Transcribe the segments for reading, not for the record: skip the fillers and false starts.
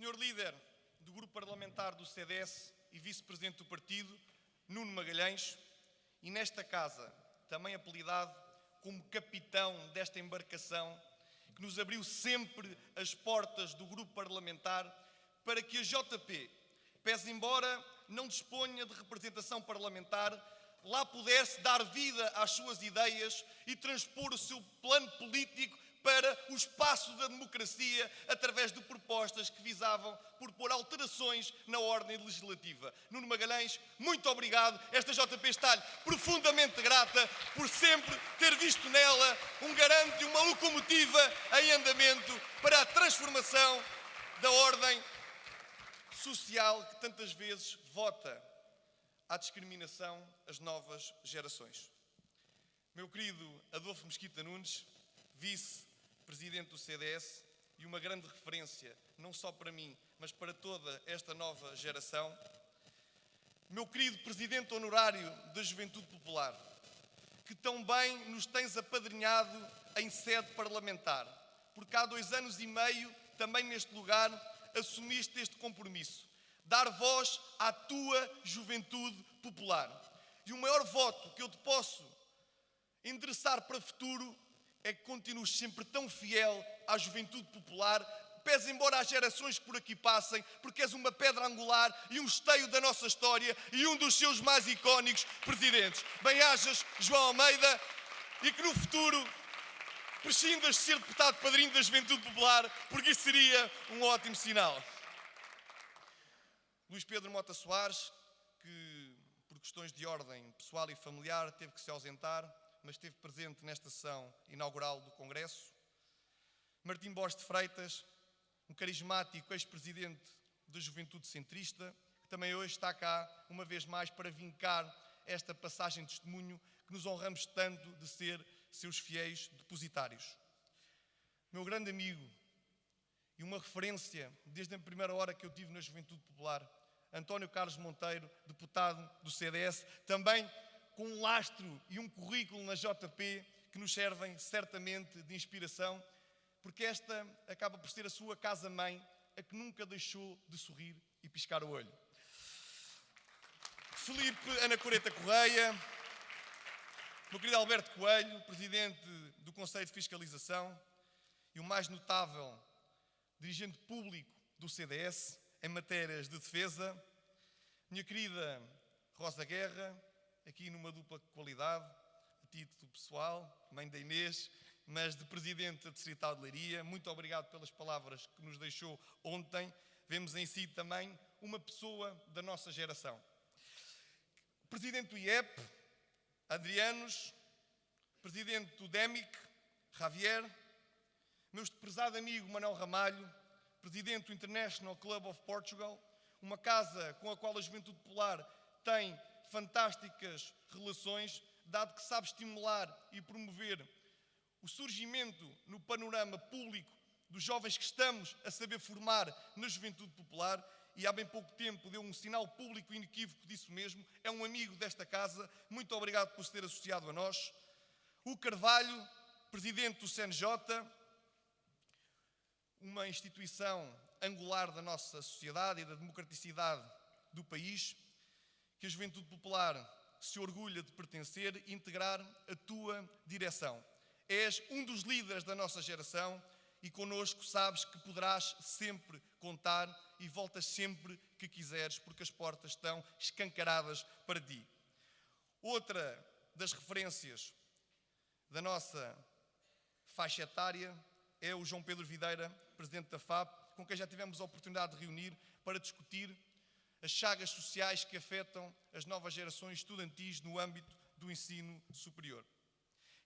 Senhor líder do grupo parlamentar do CDS e vice-presidente do partido, Nuno Magalhães, e nesta casa, também apelidado como capitão desta embarcação, que nos abriu sempre as portas do grupo parlamentar para que a JP, pese embora não disponha de representação parlamentar, lá pudesse dar vida às suas ideias e transpor o seu plano político para o espaço da democracia através de propostas que visavam propor alterações na ordem legislativa. Nuno Magalhães, muito obrigado. Esta JP está-lhe profundamente grata por sempre ter visto nela um garante e uma locomotiva em andamento para a transformação da ordem social que tantas vezes vota à discriminação às novas gerações. Meu querido Adolfo Mesquita Nunes, vice-presidente do CDS e uma grande referência, não só para mim, mas para toda esta nova geração. Meu querido presidente honorário da Juventude Popular, que tão bem nos tens apadrinhado em sede parlamentar, porque há 2 anos e meio, também neste lugar, assumiste este compromisso, dar voz à tua juventude popular. E o maior voto que eu te posso endereçar para o futuro é que continues sempre tão fiel à juventude popular, pese embora as gerações que por aqui passem, porque és uma pedra angular e um esteio da nossa história e um dos seus mais icónicos presidentes. Bem-ajas, João Almeida, e que no futuro prescindas de ser deputado padrinho da Juventude Popular, porque isso seria um ótimo sinal. Luís Pedro Mota Soares, que por questões de ordem pessoal e familiar teve que se ausentar, mas esteve presente nesta sessão inaugural do Congresso. Martim Borges de Freitas, um carismático ex-presidente da Juventude Centrista, que também hoje está cá, uma vez mais, para vincar esta passagem de testemunho que nos honramos tanto de ser seus fiéis depositários. Meu grande amigo e uma referência desde a primeira hora que eu tive na Juventude Popular, António Carlos Monteiro, deputado do CDS, também com um lastro e um currículo na JP que nos servem certamente de inspiração, porque esta acaba por ser a sua casa-mãe, a que nunca deixou de sorrir e piscar o olho. Filipe Anacoreta Correia, meu querido Alberto Coelho, presidente do Conselho de Fiscalização e o mais notável dirigente público do CDS em matérias de defesa, minha querida Rosa Guerra, aqui numa dupla qualidade, a título pessoal, mãe da Inês, mas de presidente da Distrital de Leiria. Muito obrigado pelas palavras que nos deixou ontem. Vemos em si também uma pessoa da nossa geração. Presidente do IEP, Adrianos, presidente do DEMIC, Javier, meu prezado amigo Manuel Ramalho, presidente do International Club of Portugal, uma casa com a qual a Juventude Popular tem fantásticas relações, dado que sabe estimular e promover o surgimento no panorama público dos jovens que estamos a saber formar na Juventude Popular, e há bem pouco tempo deu um sinal público inequívoco disso mesmo. É um amigo desta casa, muito obrigado por se ter associado a nós. O Carvalho, presidente do CNJ, uma instituição angular da nossa sociedade e da democraticidade do país, que a Juventude Popular se orgulha de pertencer e integrar a tua direção. És um dos líderes da nossa geração e connosco sabes que poderás sempre contar e voltas sempre que quiseres, porque as portas estão escancaradas para ti. Outra das referências da nossa faixa etária é o João Pedro Videira, presidente da FAP, com quem já tivemos a oportunidade de reunir para discutir as chagas sociais que afetam as novas gerações estudantis no âmbito do ensino superior.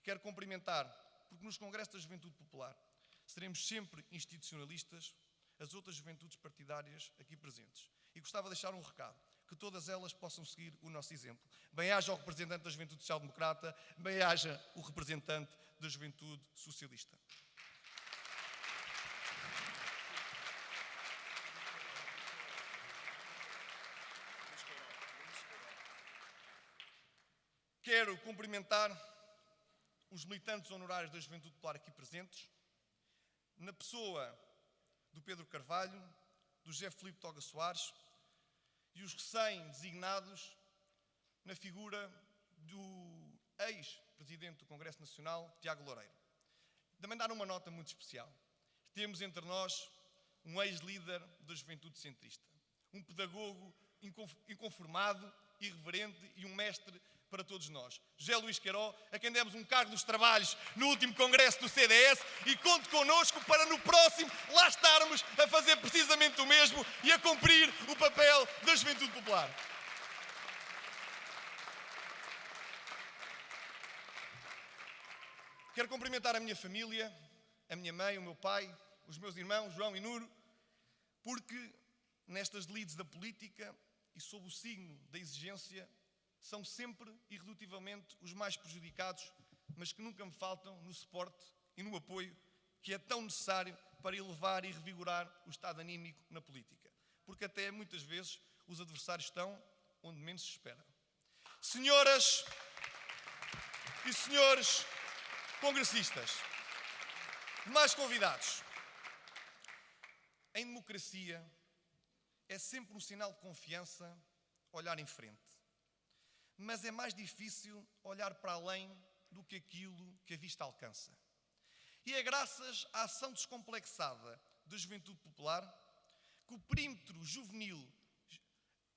Quero cumprimentar, porque nos congressos da Juventude Popular seremos sempre institucionalistas, as outras juventudes partidárias aqui presentes. E gostava de deixar um recado, que todas elas possam seguir o nosso exemplo. Bem-haja o representante da Juventude Social Democrata, bem-haja o representante da Juventude Socialista. Quero cumprimentar os militantes honorários da Juventude Popular aqui presentes, na pessoa do Pedro Carvalho, do José Filipe Toga Soares e os recém-designados na figura do ex-presidente do Congresso Nacional, Tiago Loureiro. Também dar uma nota muito especial. Temos entre nós um ex-líder da juventude centrista, um pedagogo inconformado, irreverente e um mestre para todos nós. José Luís Queiró, a quem demos um cargo dos trabalhos no último congresso do CDS, e conte connosco para no próximo lá estarmos a fazer precisamente o mesmo e a cumprir o papel da juventude popular. Quero cumprimentar a minha família, a minha mãe, o meu pai, os meus irmãos, João e Nuro, porque nestas lides da política e sob o signo da exigência, são sempre, irredutivelmente, os mais prejudicados, mas que nunca me faltam no suporte e no apoio que é tão necessário para elevar e revigorar o estado anímico na política. Porque até, muitas vezes, os adversários estão onde menos se espera. Senhoras e senhores congressistas, demais convidados, em democracia é sempre um sinal de confiança olhar em frente. Mas é mais difícil olhar para além do que aquilo que a vista alcança. E é graças à ação descomplexada da juventude popular que o perímetro juvenil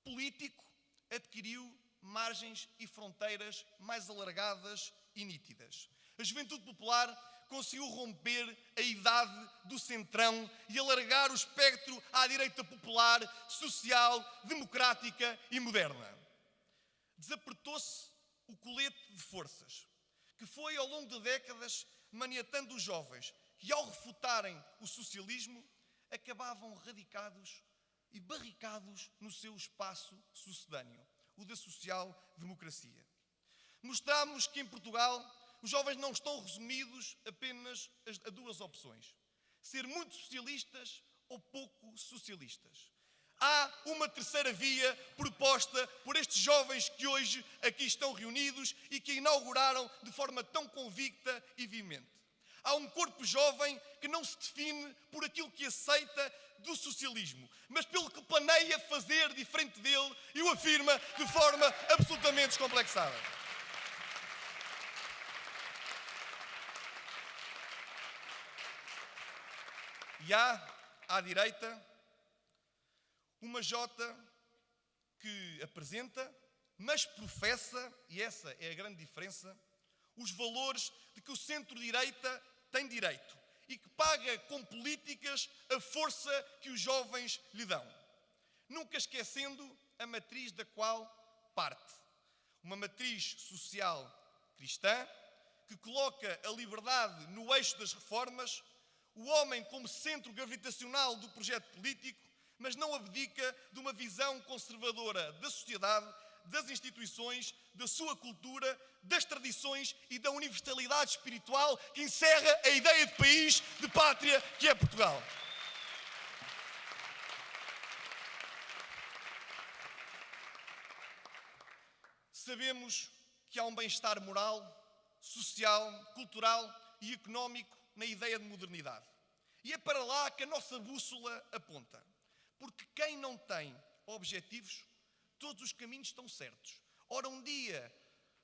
político adquiriu margens e fronteiras mais alargadas e nítidas. A juventude popular conseguiu romper a idade do centrão e alargar o espectro à direita popular, social, democrática e moderna. Desapertou-se o colete de forças, que foi ao longo de décadas maniatando os jovens, que ao refutarem o socialismo, acabavam radicados e barricados no seu espaço sucedâneo, o da social-democracia. Mostramos que em Portugal os jovens não estão resumidos apenas a duas opções: ser muito socialistas ou pouco socialistas. Há uma terceira via proposta por estes jovens que hoje aqui estão reunidos e que a inauguraram de forma tão convicta e veemente. Há um corpo jovem que não se define por aquilo que aceita do socialismo, mas pelo que planeia fazer diferente dele e o afirma de forma absolutamente descomplexada. E há, à direita, uma Jota que apresenta, mas professa, e essa é a grande diferença, os valores de que o centro-direita tem direito e que paga com políticas a força que os jovens lhe dão. Nunca esquecendo a matriz da qual parte. Uma matriz social cristã que coloca a liberdade no eixo das reformas, o homem como centro gravitacional do projeto político, mas não abdica de uma visão conservadora da sociedade, das instituições, da sua cultura, das tradições e da universalidade espiritual que encerra a ideia de país, de pátria, que é Portugal. Sabemos que há um bem-estar moral, social, cultural e económico na ideia de modernidade. E é para lá que a nossa bússola aponta. Porque quem não tem objetivos, todos os caminhos estão certos. Ora, um dia,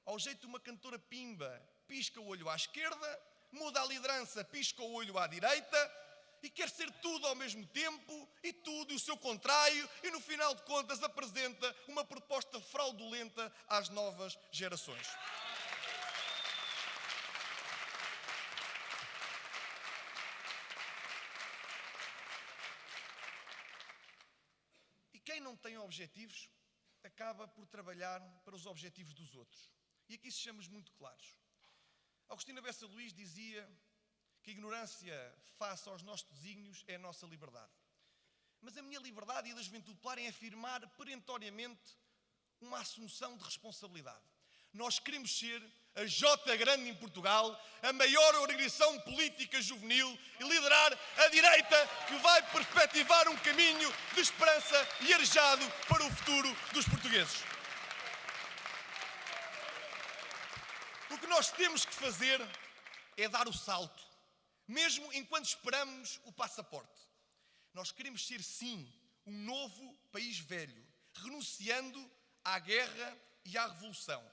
ao jeito de uma cantora pimba, pisca o olho à esquerda, muda a liderança, pisca o olho à direita e quer ser tudo ao mesmo tempo e tudo e o seu contrário e, no final de contas, apresenta uma proposta fraudulenta às novas gerações. Quem não tem objetivos acaba por trabalhar para os objetivos dos outros. E aqui sejamos muito claros. Agostina Bessa Luís dizia que a ignorância face aos nossos desígnios é a nossa liberdade. Mas a minha liberdade e a da juventude popular é afirmar perentoriamente uma assunção de responsabilidade. Nós queremos ser a Jota Grande em Portugal, a maior organização política juvenil e liderar a direita que vai perspectivar um caminho de esperança e arejado para o futuro dos portugueses. O que nós temos que fazer é dar o salto, mesmo enquanto esperamos o passaporte. Nós queremos ser, sim, um novo país velho, renunciando à guerra e à revolução,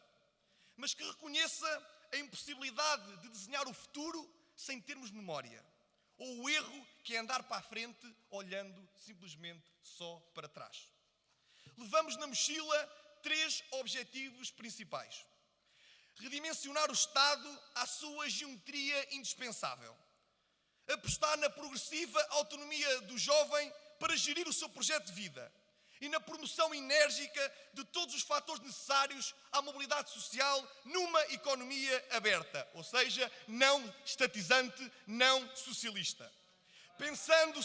mas que reconheça a impossibilidade de desenhar o futuro sem termos memória, ou o erro que é andar para a frente olhando simplesmente só para trás. Levamos na mochila 3 objetivos principais: redimensionar o Estado à sua geometria indispensável, apostar na progressiva autonomia do jovem para gerir o seu projeto de vida e na promoção enérgica de todos os fatores necessários à mobilidade social numa economia aberta, ou seja, não estatizante, não socialista. Pensando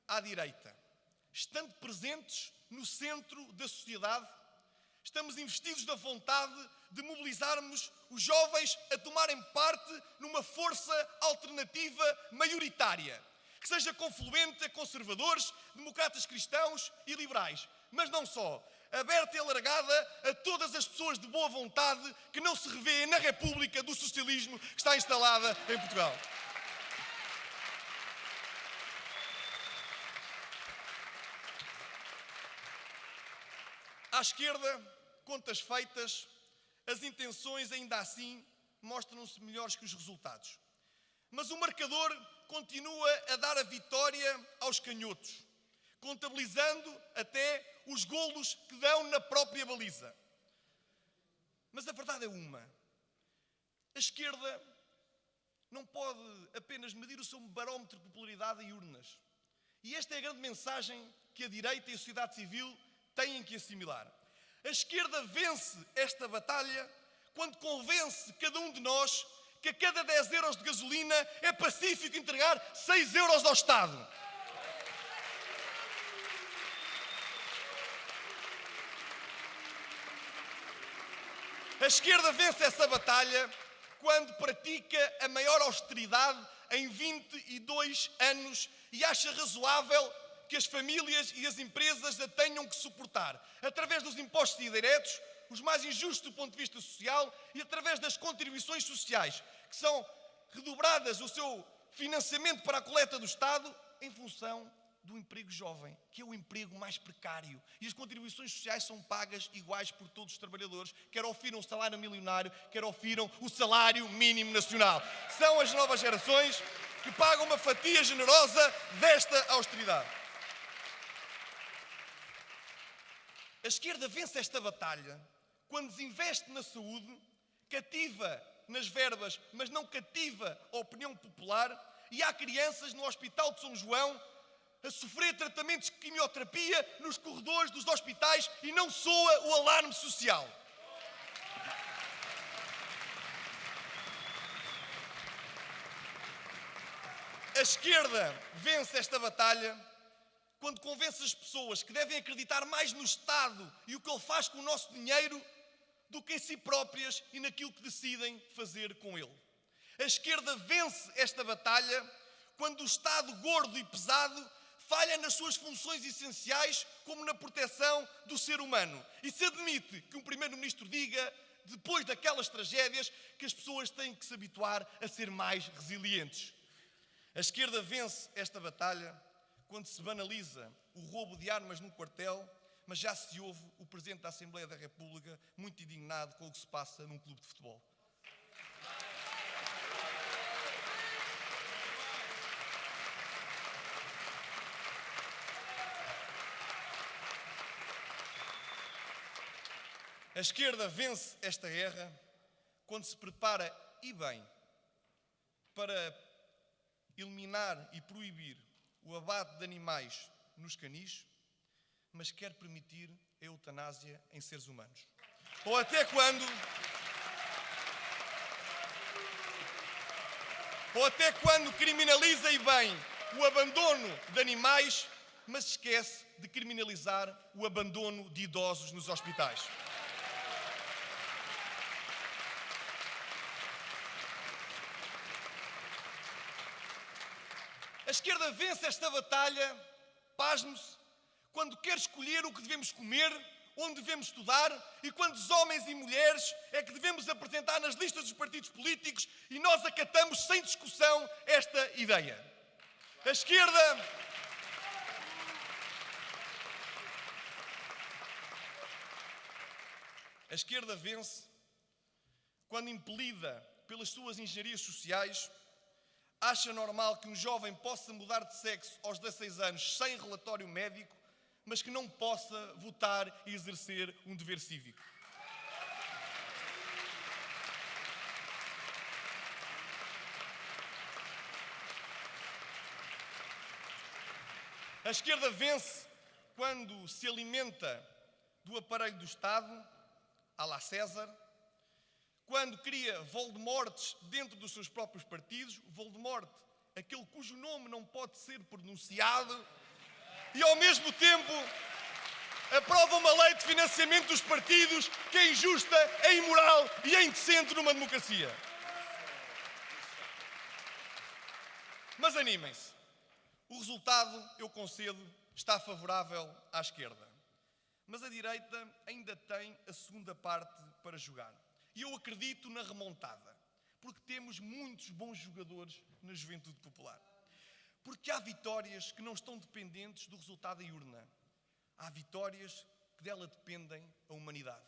à direita, estando presentes no centro da sociedade, estamos investidos da vontade de mobilizarmos os jovens a tomarem parte numa força alternativa maioritária, que seja confluente a conservadores, democratas cristãos e liberais, mas não só, aberta e alargada a todas as pessoas de boa vontade que não se revêem na República do Socialismo que está instalada em Portugal. À esquerda, contas feitas, as intenções ainda assim mostram-se melhores que os resultados. Mas o marcador continua a dar a vitória aos canhotos, contabilizando até os golos que dão na própria baliza. Mas a verdade é uma: a esquerda não pode apenas medir o seu barómetro de popularidade em urnas. E esta é a grande mensagem que a direita e a sociedade civil têm que assimilar. A esquerda vence esta batalha quando convence cada um de nós que a cada 10 euros de gasolina é pacífico entregar 6 euros ao Estado. A esquerda vence essa batalha quando pratica a maior austeridade em 22 anos e acha razoável que as famílias e as empresas a tenham que suportar, através dos impostos indiretos, os mais injustos do ponto de vista social, e através das contribuições sociais, que são redobradas o seu financiamento para a coleta do Estado em função do emprego jovem, que é o emprego mais precário. E as contribuições sociais são pagas iguais por todos os trabalhadores, quer ofiram o salário milionário, quer ofiram o salário mínimo nacional. São as novas gerações que pagam uma fatia generosa desta austeridade. A esquerda vence esta batalha quando desinveste na saúde, cativa nas verbas, mas não cativa a opinião popular, e há crianças no Hospital de São João a sofrer tratamentos de quimioterapia nos corredores dos hospitais e não soa o alarme social. A esquerda vence esta batalha quando convence as pessoas que devem acreditar mais no Estado e o que ele faz com o nosso dinheiro do que em si próprias e naquilo que decidem fazer com ele. A esquerda vence esta batalha quando o Estado gordo e pesado falha nas suas funções essenciais, como na proteção do ser humano. E se admite que um primeiro-ministro diga, depois daquelas tragédias, que as pessoas têm que se habituar a ser mais resilientes. A esquerda vence esta batalha quando se banaliza o roubo de armas no quartel, mas já se ouve o Presidente da Assembleia da República muito indignado com o que se passa num clube de futebol. A esquerda vence esta guerra quando se prepara, e bem, para eliminar e proibir o abate de animais nos canis, mas quer permitir a eutanásia em seres humanos. Ou até quando criminaliza, e bem, o abandono de animais, mas esquece de criminalizar o abandono de idosos nos hospitais. A esquerda vence esta batalha, pasme-se, quando quer escolher o que devemos comer onde devemos estudar e quantos homens e mulheres é que devemos apresentar nas listas dos partidos políticos, e nós acatamos sem discussão esta ideia. A esquerda vence quando, impelida pelas suas engenharias sociais, acha normal que um jovem possa mudar de sexo aos 16 anos sem relatório médico, mas que não possa votar e exercer um dever cívico. A esquerda vence quando se alimenta do aparelho do Estado, à la César, quando cria Voldemortes dentro dos seus próprios partidos, Voldemort, aquele cujo nome não pode ser pronunciado, e ao mesmo tempo aprova uma lei de financiamento dos partidos que é injusta, é imoral e é indecente numa democracia. Mas animem-se. O resultado, eu concedo, está favorável à esquerda. Mas a direita ainda tem a segunda parte para jogar. E eu acredito na remontada, porque temos muitos bons jogadores na juventude popular. Porque há vitórias que não estão dependentes do resultado em urna. Há vitórias que dela dependem a humanidade.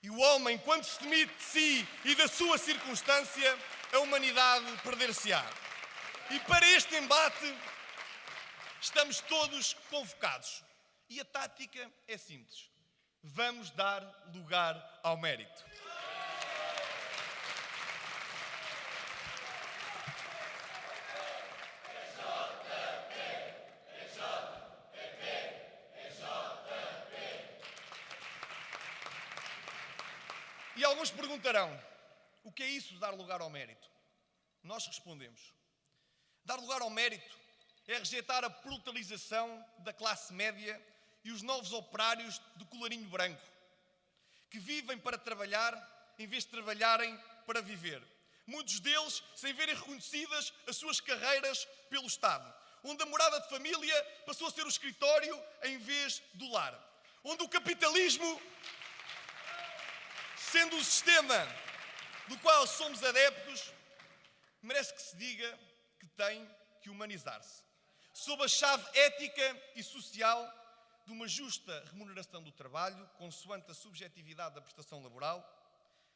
E o homem, quando se demite de si e da sua circunstância, a humanidade perder-se-á. E para este embate estamos todos convocados. E a tática é simples. Vamos dar lugar ao mérito. E alguns perguntarão, o que é isso de dar lugar ao mérito? Nós respondemos. Dar lugar ao mérito é rejeitar a brutalização da classe média e os novos operários de colarinho branco, que vivem para trabalhar em vez de trabalharem para viver. Muitos deles sem verem reconhecidas as suas carreiras pelo Estado, onde a morada de família passou a ser o escritório em vez do lar, onde o capitalismo, sendo o sistema do qual somos adeptos, merece que se diga que tem que humanizar-se, sob a chave ética e social de uma justa remuneração do trabalho, consoante a subjetividade da prestação laboral,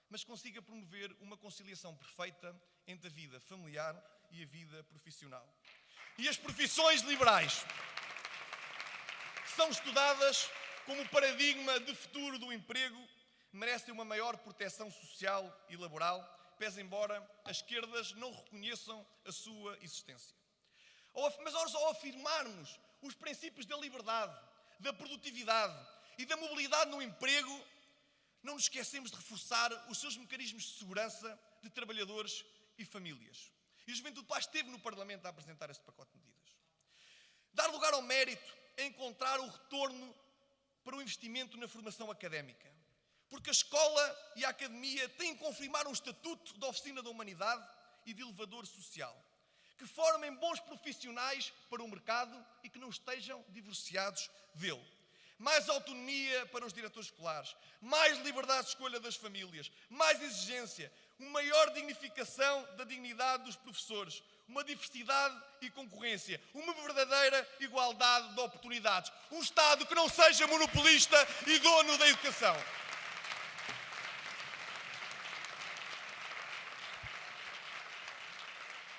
mas consiga promover uma conciliação perfeita entre a vida familiar e a vida profissional. E as profissões liberais, que são estudadas como paradigma de futuro do emprego, merecem uma maior proteção social e laboral, pese embora as esquerdas não reconheçam a sua existência. Mas ao afirmarmos os princípios da liberdade, da produtividade e da mobilidade no emprego, não nos esquecemos de reforçar os seus mecanismos de segurança de trabalhadores e famílias. E a Juventude Popular esteve no Parlamento a apresentar este pacote de medidas. Dar lugar ao mérito é encontrar o retorno para o investimento na formação académica. Porque a escola e a academia têm que confirmar um estatuto de oficina da humanidade e de elevador social, que formem bons profissionais para o mercado e que não estejam divorciados dele. Mais autonomia para os diretores escolares, mais liberdade de escolha das famílias, mais exigência, uma maior dignificação da dignidade dos professores, uma diversidade e concorrência, uma verdadeira igualdade de oportunidades. Um Estado que não seja monopolista e dono da educação.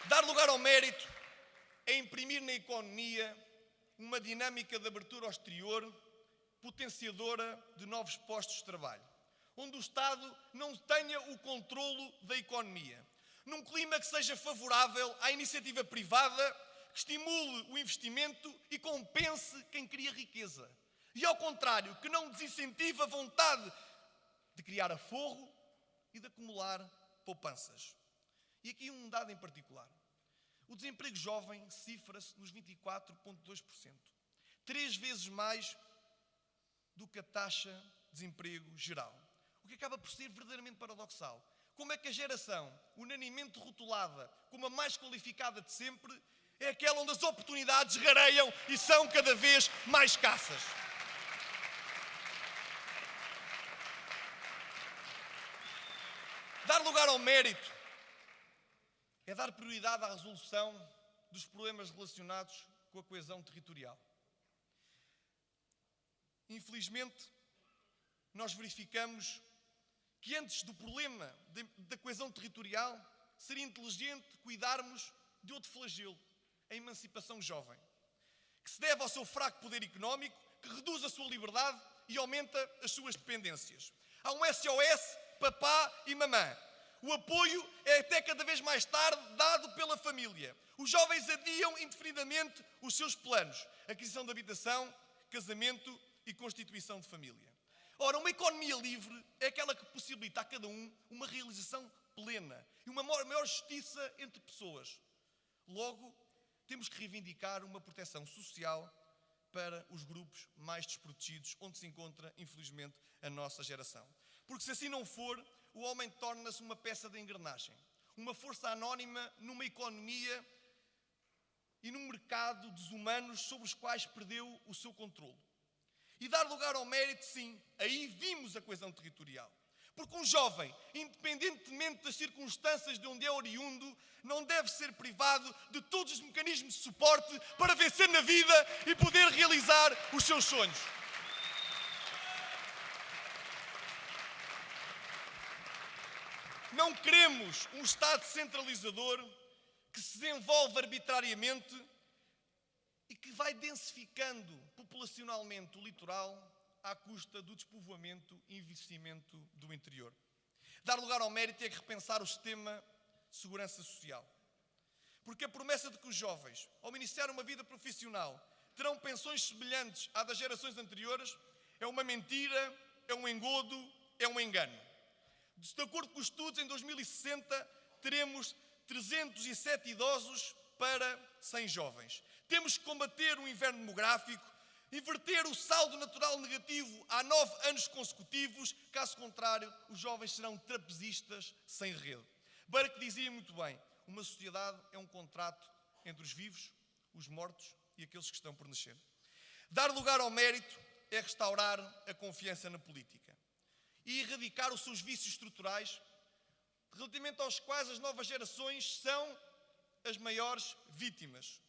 Dar lugar ao mérito é imprimir na economia uma dinâmica de abertura ao exterior, potenciadora de novos postos de trabalho, onde o Estado não tenha o controlo da economia, num clima que seja favorável à iniciativa privada, que estimule o investimento e compense quem cria riqueza. E ao contrário, que não desincentive a vontade de criar aforro e de acumular poupanças. E aqui um dado em particular. O desemprego jovem cifra-se nos 24,2%. 3 vezes mais do que a taxa de desemprego geral. O que acaba por ser verdadeiramente paradoxal. Como é que a geração unanimemente rotulada como a mais qualificada de sempre é aquela onde as oportunidades rareiam e são cada vez mais escassas? mérito é dar prioridade à resolução dos problemas relacionados com a coesão territorial. Infelizmente, nós verificamos que antes do problema da coesão territorial, seria inteligente cuidarmos de outro flagelo, a emancipação jovem, que se deve ao seu fraco poder económico, que reduz a sua liberdade e aumenta as suas dependências. Há um SOS, papá e mamã. O apoio é até cada vez mais tarde dado pela família. Os jovens adiam indefinidamente os seus planos, aquisição de habitação, casamento e constituição de família. Ora, uma economia livre é aquela que possibilita a cada um uma realização plena e uma maior justiça entre pessoas. Logo, temos que reivindicar uma proteção social para os grupos mais desprotegidos, onde se encontra, infelizmente, a nossa geração. Porque se assim não for, o homem torna-se uma peça de engrenagem, uma força anónima numa economia e num mercado dos humanos sobre os quais perdeu o seu controle. E dar lugar ao mérito, sim, aí vimos a coesão territorial. Porque um jovem, independentemente das circunstâncias de onde é oriundo, não deve ser privado de todos os mecanismos de suporte para vencer na vida e poder realizar os seus sonhos. Não queremos um Estado centralizador que se desenvolve arbitrariamente e que vai densificando populacionalmente o litoral à custa do despovoamento e investimento do interior. Dar lugar ao mérito é repensar o sistema de segurança social. Porque a promessa de que os jovens, ao iniciar uma vida profissional, terão pensões semelhantes à das gerações anteriores, é uma mentira, é um engodo, é um engano. De acordo com os estudos, em 2060 teremos 307 idosos para 100 jovens. Temos que combater o inverno demográfico, inverter o saldo natural negativo há 9 anos consecutivos, caso contrário, os jovens serão trapezistas sem rede. Burke dizia muito bem, uma sociedade é um contrato entre os vivos, os mortos e aqueles que estão por nascer. Dar lugar ao mérito é restaurar a confiança na política e erradicar os seus vícios estruturais, relativamente aos quais as novas gerações são as maiores vítimas.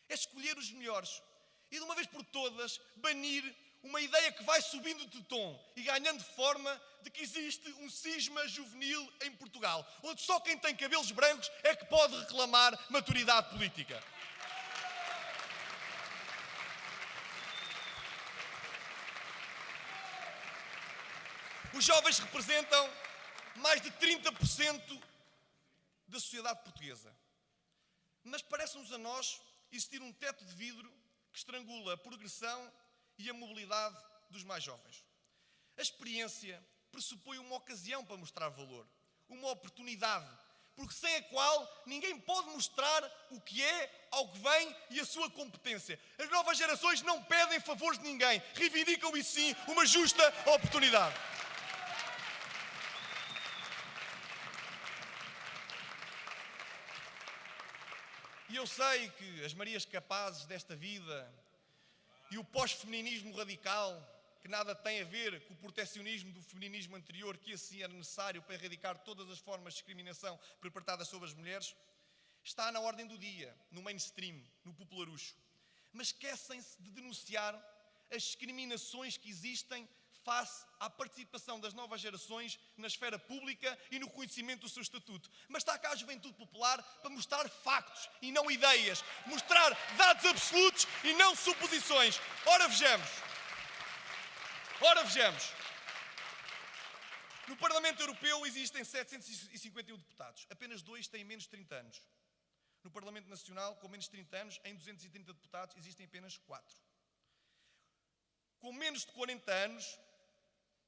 É escolher os melhores e, de uma vez por todas, banir uma ideia que vai subindo de tom e ganhando forma de que existe um cisma juvenil em Portugal, onde só quem tem cabelos brancos é que pode reclamar maturidade política. Os jovens representam mais de 30% da sociedade portuguesa. Mas parece-nos a nós existir um teto de vidro que estrangula a progressão e a mobilidade dos mais jovens. A experiência pressupõe uma ocasião para mostrar valor, uma oportunidade, porque sem a qual ninguém pode mostrar o que é, ao que vem e a sua competência. As novas gerações não pedem favores de ninguém, reivindicam e sim uma justa oportunidade. E eu sei que as Marias capazes desta vida e o pós-feminismo radical, que nada tem a ver com o proteccionismo do feminismo anterior, que assim era necessário para erradicar todas as formas de discriminação perpetradas sobre as mulheres, está na ordem do dia, no mainstream, no popularucho. Mas esquecem-se de denunciar as discriminações que existem face à participação das novas gerações na esfera pública e no conhecimento do seu estatuto. Mas está cá a Juventude Popular para mostrar factos e não ideias, mostrar dados absolutos e não suposições. Ora vejamos. No Parlamento Europeu existem 751 deputados. Apenas 2 têm menos de 30 anos. No Parlamento Nacional, com menos de 30 anos, em 230 deputados, existem apenas 4. Com menos de 40 anos,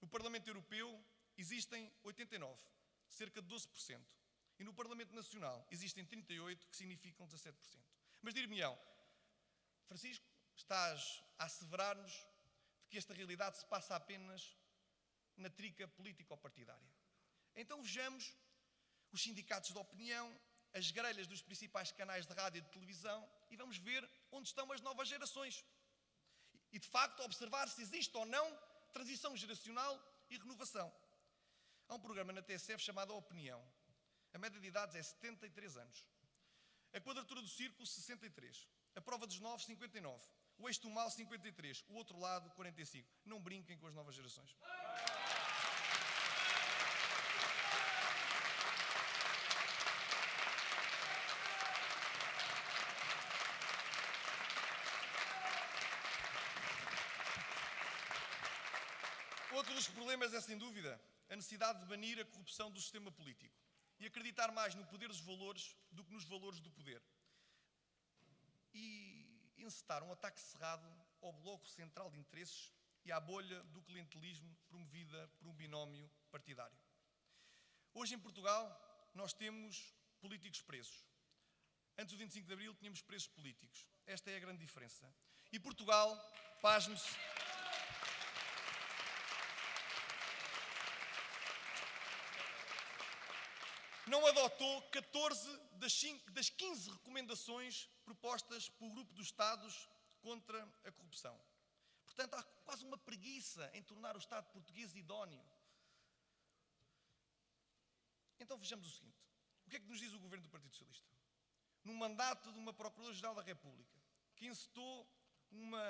no Parlamento Europeu existem 89, cerca de 12%. E no Parlamento Nacional existem 38, que significam 17%. Mas dir-me-ão, Francisco, estás a asseverar-nos de que esta realidade se passa apenas na trica político-partidária. Então vejamos os sindicatos de opinião, as grelhas dos principais canais de rádio e de televisão e vamos ver onde estão as novas gerações. E, de facto, observar se existe ou não transição geracional e renovação. Há um programa na TSF chamado A Opinião, A média de idades é 73 anos. A quadratura do círculo, 63. A prova dos 9, 59. O eixo do mal, 53. O outro lado, 45. Não brinquem com as novas gerações. Outro dos problemas é, sem dúvida, a necessidade de banir a corrupção do sistema político e acreditar mais no poder dos valores do que nos valores do poder. E encetar um ataque cerrado ao bloco central de interesses e à bolha do clientelismo promovida por um binómio partidário. Hoje, em Portugal, nós temos políticos presos. Antes do 25 de Abril, tínhamos presos políticos. Esta é a grande diferença. E Portugal, pasme-se, não adotou 14 das 15 recomendações propostas pelo Grupo dos Estados contra a corrupção. Portanto, há quase uma preguiça em tornar o Estado português idóneo. Então vejamos o seguinte. O que é que nos diz o Governo do Partido Socialista? No mandato de uma Procuradora-Geral da República, que encetou uma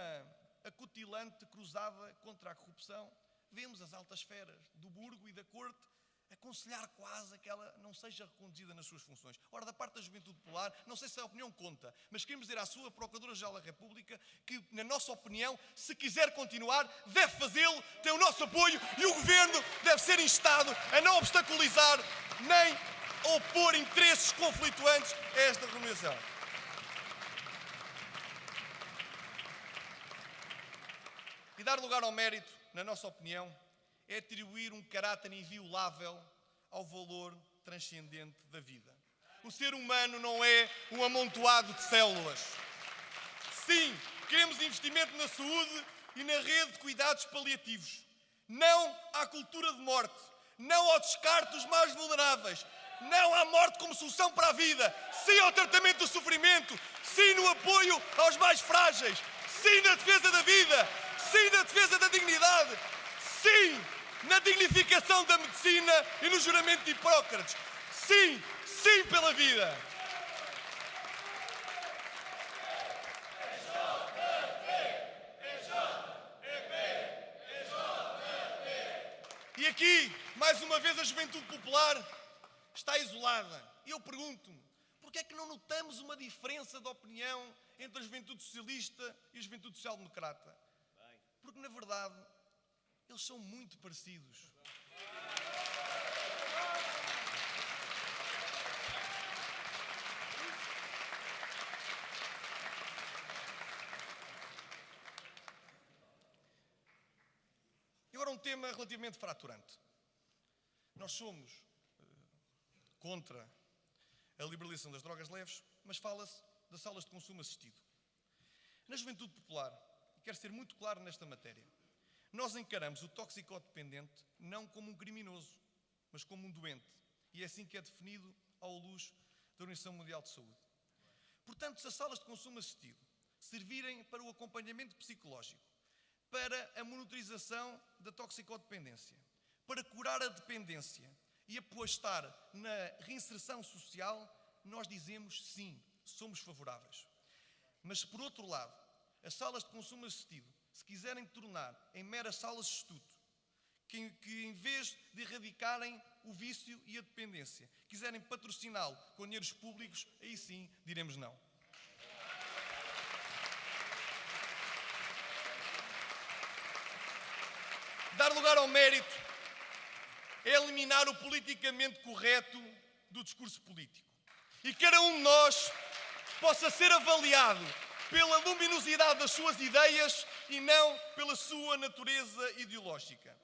acutilante cruzada contra a corrupção, vemos as altas esferas do Burgo e da Corte aconselhar quase a que ela não seja reconduzida nas suas funções. Ora, da parte da Juventude Popular, não sei se a opinião conta, mas queremos dizer à sua Procuradora-Geral da República que, na nossa opinião, se quiser continuar, deve fazê-lo, tem o nosso apoio e o Governo deve ser instado a não obstaculizar nem opor interesses conflituantes a esta remuneração. E dar lugar ao mérito, na nossa opinião, é atribuir um caráter inviolável ao valor transcendente da vida. O ser humano não é um amontoado de células. Sim, queremos investimento na saúde e na rede de cuidados paliativos. Não à cultura de morte. Não ao descarte dos mais vulneráveis. Não à morte como solução para a vida. Sim ao tratamento do sofrimento. Sim no apoio aos mais frágeis. Sim na defesa da vida. Sim na defesa da dignidade. Sim na dignificação da medicina e no juramento de Hipócrates. Sim, sim pela vida. E aqui, mais uma vez, a Juventude Popular está isolada. E eu pergunto-me, porquê é que não notamos uma diferença de opinião entre a Juventude Socialista e a Juventude Social-Democrata? Porque, na verdade, eles são muito parecidos. E agora um tema relativamente fraturante. Nós somos contra a liberalização das drogas leves, mas fala-se das salas de consumo assistido. Na Juventude Popular, e quero ser muito claro nesta matéria, nós encaramos o toxicodependente não como um criminoso, mas como um doente. E é assim que é definido à luz da Organização Mundial de Saúde. Portanto, se as salas de consumo assistido servirem para o acompanhamento psicológico, para a monitorização da toxicodependência, para curar a dependência e apostar na reinserção social, nós dizemos sim, somos favoráveis. Mas, por outro lado, as salas de consumo assistido, se quiserem tornar em meras salas de estudo, que em vez de erradicarem o vício e a dependência, quiserem patrociná-lo com dinheiros públicos, aí sim diremos não. Dar lugar ao mérito é eliminar o politicamente correto do discurso político. E cada um de nós possa ser avaliado pela luminosidade das suas ideias e não pela sua natureza ideológica,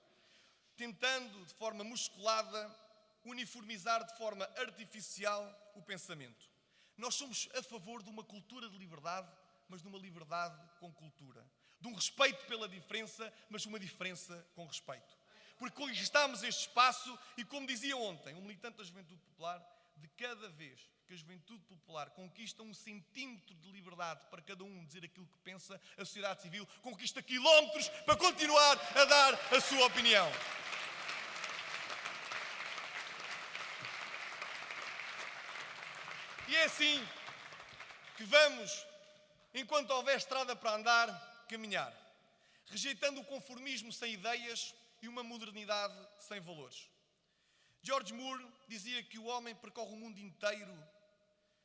tentando, de forma musculada, uniformizar de forma artificial o pensamento. Nós somos a favor de uma cultura de liberdade, mas de uma liberdade com cultura. De um respeito pela diferença, mas uma diferença com respeito. Porque conquistamos este espaço e, como dizia ontem um militante da Juventude Popular, de cada vez que a Juventude Popular conquista 1 centímetro de liberdade para cada um dizer aquilo que pensa, a sociedade civil conquista quilómetros para continuar a dar a sua opinião. E é assim que vamos, enquanto houver estrada para andar, caminhar, rejeitando o conformismo sem ideias e uma modernidade sem valores. George Moore dizia que o homem percorre o mundo inteiro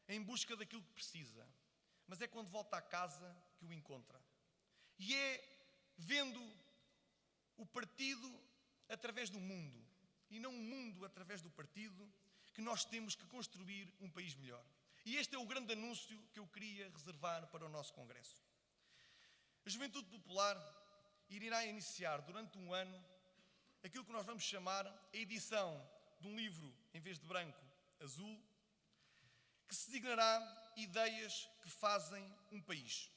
em busca daquilo que precisa, mas é quando volta à casa que o encontra. E é vendo o partido através do mundo, e não o mundo através do partido, que nós temos que construir um país melhor. E este é o grande anúncio que eu queria reservar para o nosso Congresso. A Juventude Popular irá iniciar durante um ano aquilo que nós vamos chamar a edição de um livro, em vez de branco, azul, que se designará Ideias que Fazem um País.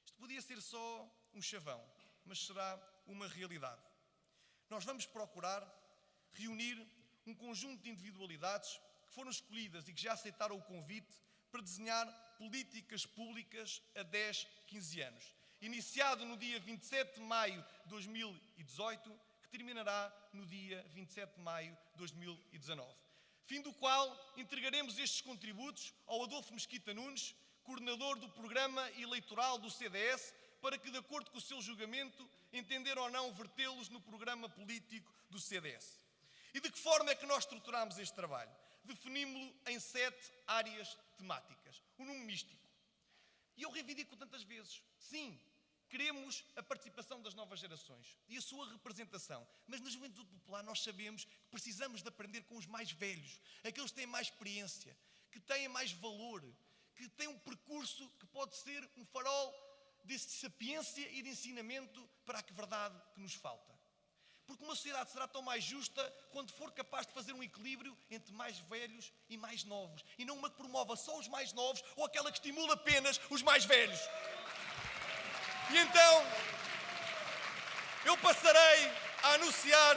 Isto podia ser só um chavão, mas será uma realidade. Nós vamos procurar reunir um conjunto de individualidades que foram escolhidas e que já aceitaram o convite para desenhar políticas públicas a 10, 15 anos. Iniciado no dia 27 de maio de 2018, que terminará no dia 27 de maio de 2019. Fim do qual entregaremos estes contributos ao Adolfo Mesquita Nunes, coordenador do programa eleitoral do CDS, para que, de acordo com o seu julgamento, entender ou não vertê-los no programa político do CDS. E de que forma é que nós estruturamos este trabalho? Definimos-lo em 7 áreas temáticas. O número místico. E eu reivindico tantas vezes. Sim, queremos a participação das novas gerações e a sua representação. Mas na Juventude Popular nós sabemos que precisamos de aprender com os mais velhos, aqueles que têm mais experiência, que têm mais valor, que têm um percurso que pode ser um farol de sapiência e de ensinamento para a verdade que nos falta. Porque uma sociedade será tão mais justa quando for capaz de fazer um equilíbrio entre mais velhos e mais novos. E não uma que promova só os mais novos ou aquela que estimula apenas os mais velhos. E então, eu passarei a anunciar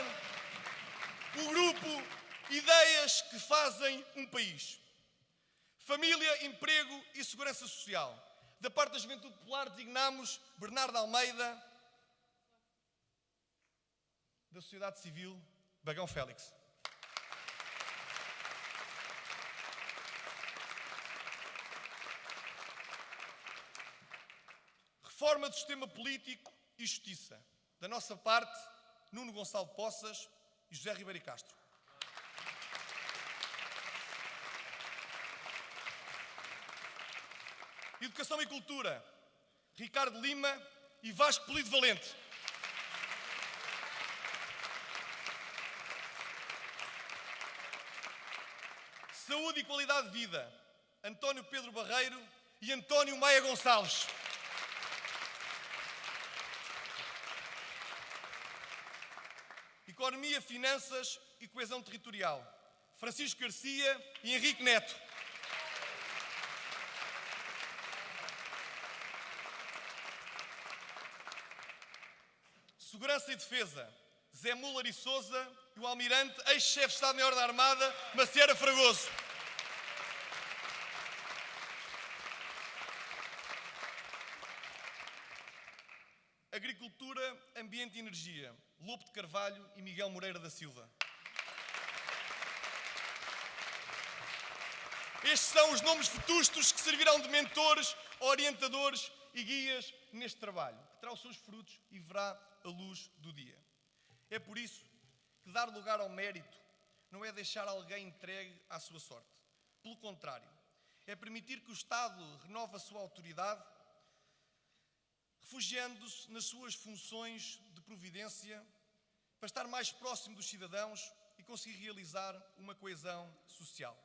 o grupo Ideias que Fazem um País. Família, emprego e segurança social. Da parte da Juventude Popular designamos Bernardo Almeida, da Sociedade Civil, Bagão Félix. Reforma do sistema político e justiça. Da nossa parte, Nuno Gonçalo Poças e José Ribeiro Castro. Educação e cultura. Ricardo Lima e Vasco Polido Valente. Saúde e qualidade de vida, António Pedro Barreiro e António Maia Gonçalves. Economia, finanças e coesão territorial, Francisco Garcia e Henrique Neto. Segurança e defesa, Zé Múller e Sousa e o almirante, ex-chefe de Estado-Maior da Armada, Macieira Fragoso. Agricultura, ambiente e energia, Lopo de Carvalho e Miguel Moreira da Silva. Estes são os nomes vetustos que servirão de mentores, orientadores e guias neste trabalho, que terá os seus frutos e verá a luz do dia. É por isso que dar lugar ao mérito não é deixar alguém entregue à sua sorte. Pelo contrário, é permitir que o Estado renove a sua autoridade, refugiando-se nas suas funções de providência para estar mais próximo dos cidadãos e conseguir realizar uma coesão social.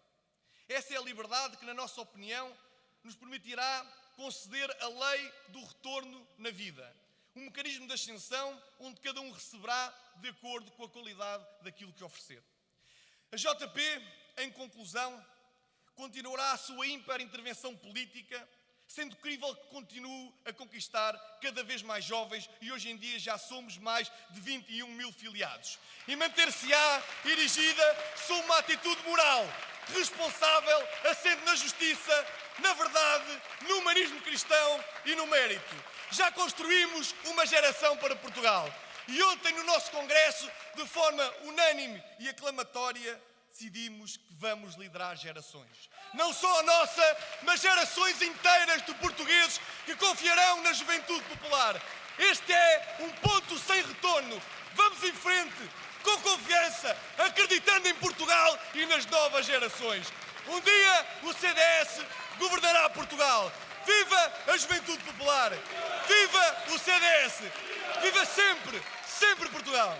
Essa é a liberdade que, na nossa opinião, nos permitirá conceder a lei do retorno na vida. Um mecanismo de ascensão onde cada um receberá de acordo com a qualidade daquilo que oferecer. A JP, em conclusão, continuará a sua ímpar intervenção política, sendo crível que continue a conquistar cada vez mais jovens e hoje em dia já somos mais de 21 mil filiados. E manter-se-á erigida sob uma atitude moral, responsável, assente na justiça, na verdade, no humanismo cristão e no mérito. Já construímos uma geração para Portugal. E ontem, no nosso Congresso, de forma unânime e aclamatória, decidimos que vamos liderar gerações. Não só a nossa, mas gerações inteiras de portugueses que confiarão na juventude popular. Este é um ponto sem retorno. Vamos em frente, com confiança, acreditando em Portugal e nas novas gerações. Um dia o CDS governará Portugal. Viva a juventude popular! Viva o CDS! Viva sempre, sempre Portugal!